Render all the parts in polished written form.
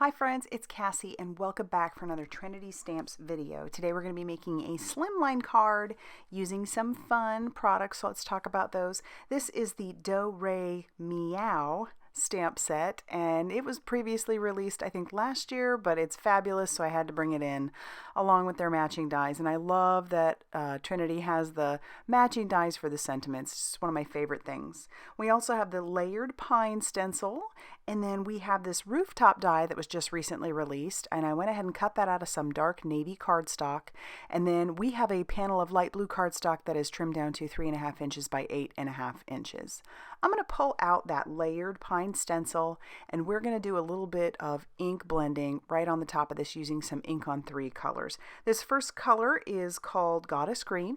Hi friends, it's Cassie and welcome back for another Trinity Stamps video. Today we're going to be making a Slimline card using some fun products, so let's talk about those. This is the Do Re Meow stamp set, and it was previously released I think last year, but it's fabulous, so I had to bring it in along with their matching dies. And I love that Trinity has the matching dies for the sentiments. It's just one of my favorite things. We also have the layered pine stencil, and then we have this rooftop die that was just recently released, and I went ahead and cut that out of some dark navy cardstock. And then we have a panel of light blue cardstock that is trimmed down to 3.5 inches by 8.5 inches. I'm going to pull out that layered pine stencil, and we're going to do a little bit of ink blending right on the top of this using some ink on 3 colors. This first color is called Goddess Green,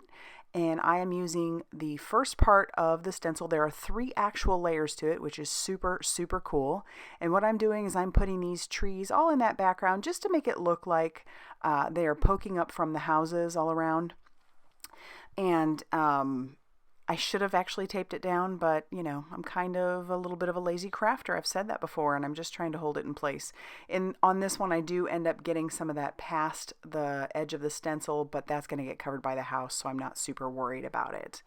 and I am using the first part of the stencil. There are 3 actual layers to it, which is super cool. And what I'm doing is I'm putting these trees all in that background just to make it look like they are poking up from the houses all around. And I should have actually taped it down, but you know, I'm kind of a little bit of a lazy crafter. I've said that before, and I'm just trying to hold it in place. On this one, I do end up getting some of that past the edge of the stencil, but that's going to get covered by the house, so I'm not super worried about it.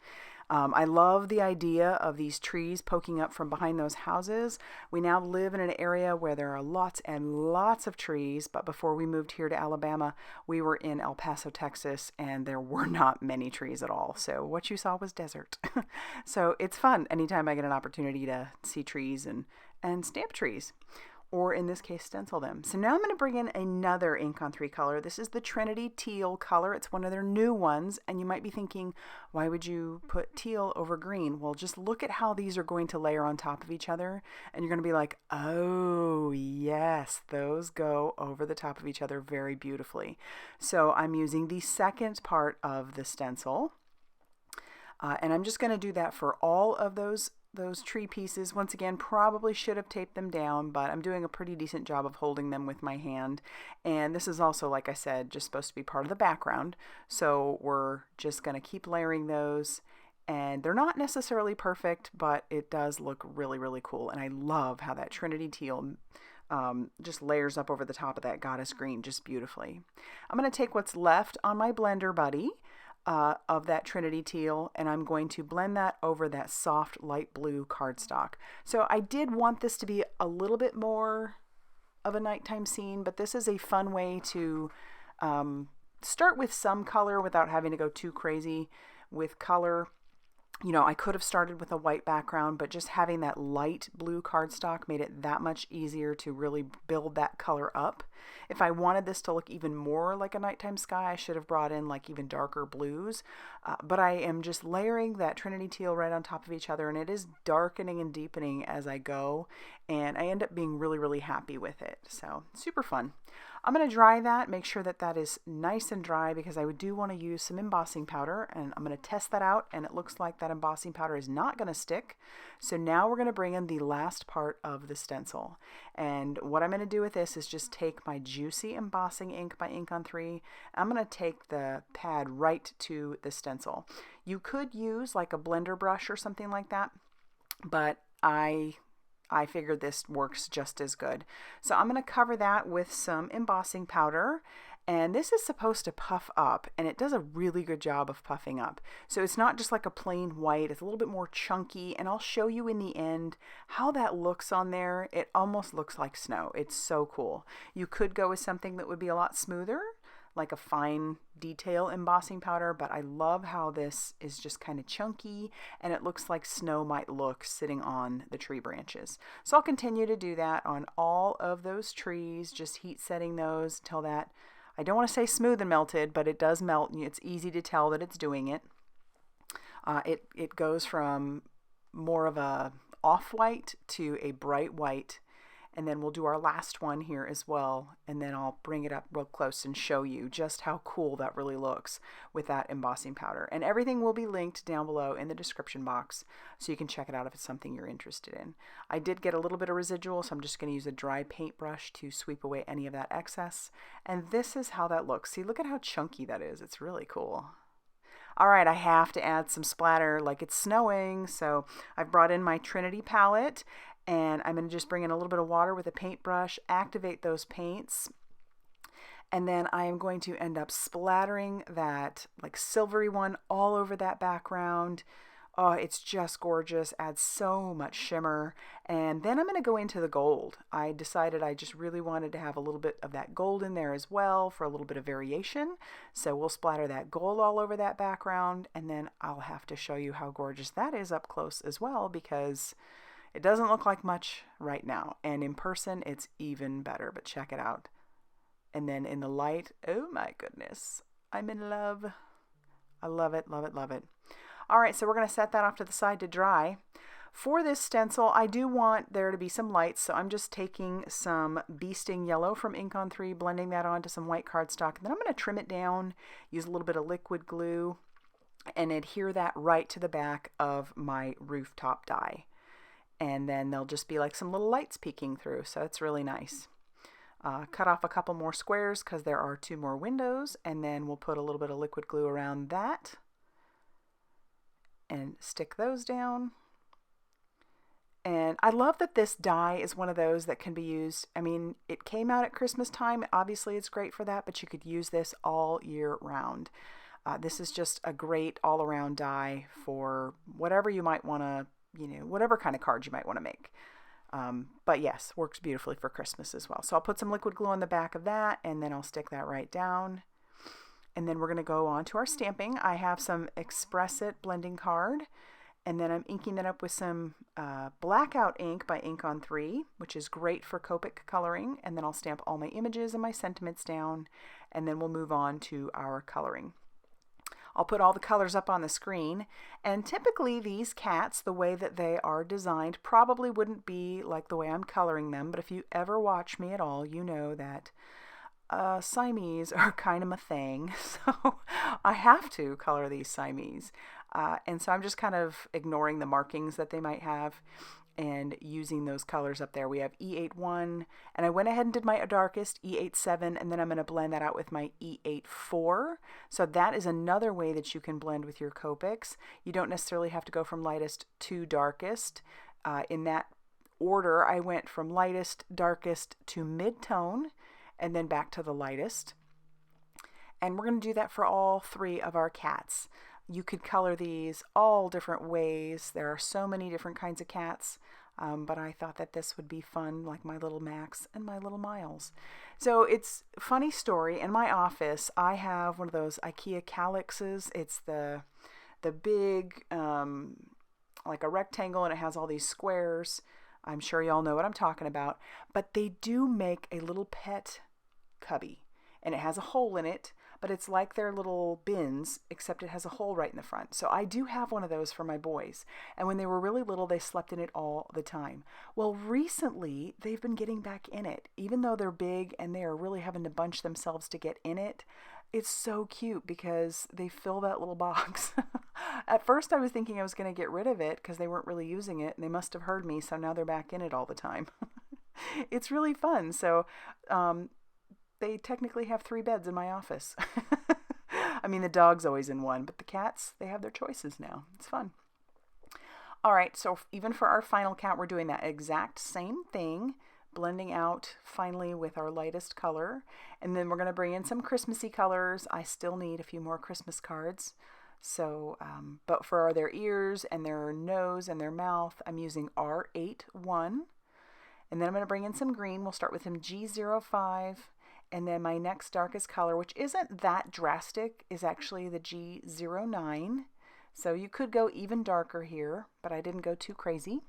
I love the idea of these trees poking up from behind those houses. We now live in an area where there are lots and lots of trees, but before we moved here to Alabama, we were in El Paso, Texas, and there were not many trees at all. So what you saw was desert. So it's fun anytime I get an opportunity to see trees and stamp trees, or in this case stencil them. So now I'm going to bring in another ink on 3 color. This is the Trinity Teal color. It's one of their new ones, and you might be thinking, why would you put teal over green? Well, just look at how these are going to layer on top of each other, and you're going to be like, oh yes, those go over the top of each other very beautifully. So I'm using the second part of the stencil, and I'm just going to do that for all of those tree pieces. Once again, probably should have taped them down, but I'm doing a pretty decent job of holding them with my hand. And this is also, like I said, just supposed to be part of the background. So we're just going to keep layering those. And they're not necessarily perfect, but it does look really cool. And I love how that Trinity Teal just layers up over the top of that Goddess Green just beautifully. I'm going to take what's left on my blender buddy of that Trinity Teal, and I'm going to blend that over that soft light blue cardstock. So I did want this to be a little bit more of a nighttime scene, but this is a fun way to start with some color without having to go too crazy with color. You know, I could have started with a white background, but just having that light blue cardstock made it that much easier to really build that color up. If I wanted this to look even more like a nighttime sky, I should have brought in like even darker blues. But I am just layering that Trinity Teal right on top of each other, and it is darkening and deepening as I go, and I end up being really happy with it. So super fun. I'm going to dry that, make sure that that is nice and dry, because I do want to use some embossing powder, and I'm going to test that out, and it looks like that embossing powder is not going to stick. So now we're going to bring in the last part of the stencil. And what I'm going to do with this is just take my juicy embossing ink by Ink on 3. I'm going to take the pad right to the stencil. You could use like a blender brush or something like that, but I figured this works just as good. So I'm going to cover that with some embossing powder, and this is supposed to puff up, and it does a really good job of puffing up. So it's not just like a plain white, it's a little bit more chunky, and I'll show you in the end how that looks on there. It almost looks like snow. It's so cool. You could go with something that would be a lot smoother, like a fine detail embossing powder, but I love how this is just kind of chunky, and it looks like snow might look sitting on the tree branches. So I'll continue to do that on all of those trees, just heat setting those until that, I don't want to say smooth and melted, but it does melt, and it's easy to tell that it's doing it. It goes from more of a off-white to a bright white. And then we'll do our last one here as well, and then I'll bring it up real close and show you just how cool that really looks with that embossing powder. And everything will be linked down below in the description box, so you can check it out if it's something you're interested in. I did get a little bit of residual, so I'm just going to use a dry paintbrush to sweep away any of that excess. And this is how that looks. See, look at how chunky that is. It's really cool. All right, I have to add some splatter like it's snowing, so I've brought in my Trinity palette, And I'm going to just bring in a little bit of water with a paintbrush, activate those paints, and then I am going to end up splattering that like silvery one all over that background. Oh, it's just gorgeous, adds so much shimmer. And then I'm going to go into the gold. I decided I just really wanted to have a little bit of that gold in there as well for a little bit of variation. So we'll splatter that gold all over that background, and then I'll have to show you how gorgeous that is up close as well, because it doesn't look like much right now. And in person, it's even better, but check it out. And then in the light, oh my goodness, I'm in love. I love it, love it, love it. All right, so we're going to set that off to the side to dry. For this stencil, I do want there to be some lights, so I'm just taking some Bee Sting Yellow from Ink on 3, blending that onto some white cardstock, and then I'm going to trim it down, use a little bit of liquid glue, and adhere that right to the back of my rooftop die. And then there'll just be like some little lights peeking through, so it's really nice. Cut off a couple more squares because there are 2 more windows, and then we'll put a little bit of liquid glue around that and stick those down. And I love that this die is one of those that can be used. I mean, it came out at Christmas time. Obviously, it's great for that, but you could use this all year round. This is just a great all-around die for whatever you might want to, whatever kind of card you might want to make. But yes, works beautifully for Christmas as well. So I'll put some liquid glue on the back of that, and then I'll stick that right down. And then we're going to go on to our stamping. I have some Express It blending card, and then I'm inking that up with some Blackout ink by Ink on 3, which is great for Copic coloring. And then I'll stamp all my images and my sentiments down, and then we'll move on to our coloring. I'll put all the colors up on the screen, and typically these cats, the way that they are designed, probably wouldn't be like the way I'm coloring them, but if you ever watch me at all, you know that Siamese are kind of a thing, so I have to color these Siamese. And so I'm just kind of ignoring the markings that they might have and using those colors up there. We have E81, and I went ahead and did my darkest, E87, and then I'm going to blend that out with my E84. So that is another way that you can blend with your Copics. You don't necessarily have to go from lightest to darkest. In that order, I went from lightest, darkest to mid-tone, and then back to the lightest. And we're going to do that for all 3 of our cats. You could color these all different ways. There are so many different kinds of cats, but I thought that this would be fun, like my little Max and my little Miles. So it's a funny story. In my office, I have one of those IKEA calyxes. It's the big, like a rectangle, and it has all these squares. I'm sure y'all know what I'm talking about. But they do make a little pet cubby, and it has a hole in it, but it's like their little bins, except it has a hole right in the front. So I do have one of those for my boys. And when they were really little, they slept in it all the time. Well, recently, they've been getting back in it. Even though they're big and they are really having to bunch themselves to get in it, it's so cute because they fill that little box. At first, I was thinking I was going to get rid of it because they weren't really using it, and they must have heard me, so now they're back in it all the time. It's really fun. So, they technically have 3 beds in my office. I mean, the dog's always in one, but the cats, they have their choices now. It's fun. All right, so even for our final cat, we're doing that exact same thing, blending out finally with our lightest color. And then we're going to bring in some Christmassy colors. I still need a few more Christmas cards. So, but for their ears and their nose and their mouth, I'm using R81. And then I'm going to bring in some green. We'll start with some G05. And then my next darkest color, which isn't that drastic, is actually the G09. So you could go even darker here, but I didn't go too crazy.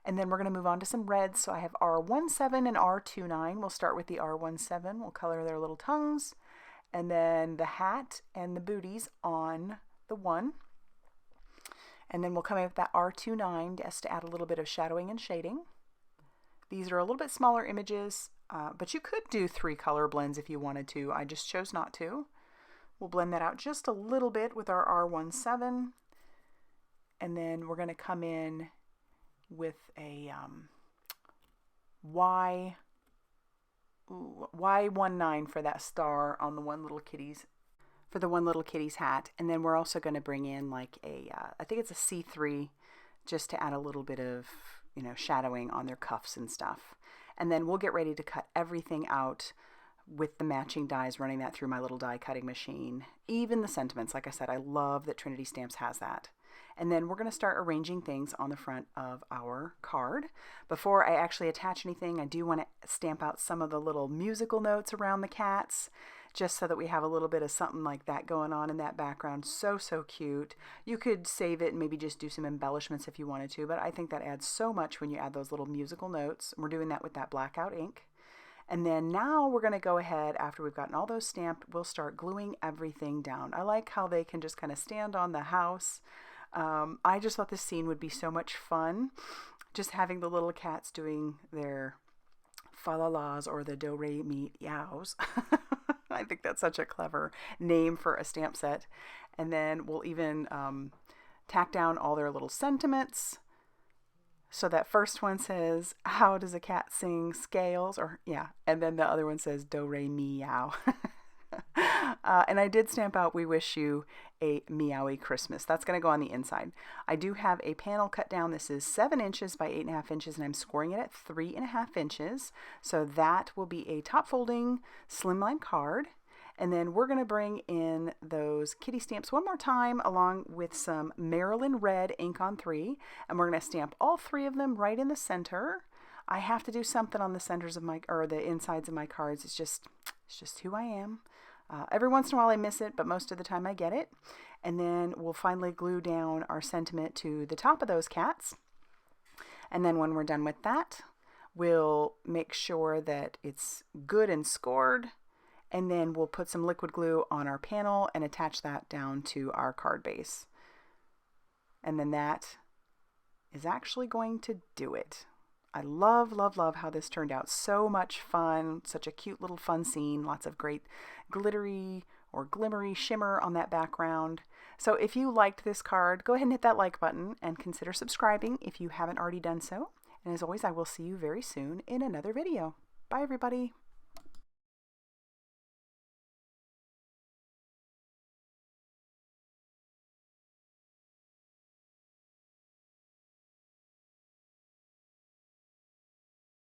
And then we're going to move on to some reds. So I have R17 and R29. We'll start with the R17. We'll color their little tongues. And then the hat and the booties on the 1. And then we'll come in with that R29 just to add a little bit of shadowing and shading. These are a little bit smaller images. But you could do 3 color blends if you wanted to. I just chose not to. We'll blend that out just a little bit with our R17. And then we're going to come in with a Y19 for that star on the One Little Kitty's hat. And then we're also going to bring in like a, I think it's a C3, just to add a little bit of, you know, shadowing on their cuffs and stuff. And then we'll get ready to cut everything out with the matching dies, running that through my little die cutting machine. Even the sentiments, like I said, I love that Trinity Stamps has that. And then we're going to start arranging things on the front of our card. Before I actually attach anything, I do want to stamp out some of the little musical notes around the cats, just so that we have a little bit of something like that going on in that background. So, so cute. You could save it and maybe just do some embellishments if you wanted to, but I think that adds so much when you add those little musical notes. We're doing that with that Blackout ink. And then now we're going to go ahead, after we've gotten all those stamped, we'll start gluing everything down. I like how they can just kind of stand on the house. I just thought this scene would be so much fun, just having the little cats doing their fa-la-las or the do-re-mi-yows. I think that's such a clever name for a stamp set. And then we'll even tack down all their little sentiments. So that first one says, how does a cat sing scales? Or yeah, and then the other one says do-re-mi-yow. And I did stamp out, we wish you a meowy Christmas. That's going to go on the inside. I do have a panel cut down. This is 7 inches by 8.5 inches, and I'm scoring it at 3.5 inches. So that will be a top folding slimline card. And then we're going to bring in those kitty stamps one more time, along with some Marilyn red ink on 3. And we're going to stamp all 3 of them right in the center. I have to do something on the centers of my, or the insides of my cards. It's just who I am. Every once in a while I miss it, but most of the time I get it. And then we'll finally glue down our sentiment to the top of those cats. And then when we're done with that, we'll make sure that it's good and scored. And then we'll put some liquid glue on our panel and attach that down to our card base. And then that is actually going to do it. I love, love, love how this turned out. So much fun. Such a cute little fun scene. Lots of great glittery or glimmery shimmer on that background. So if you liked this card, go ahead and hit that like button and consider subscribing if you haven't already done so. And as always, I will see you very soon in another video. Bye, everybody.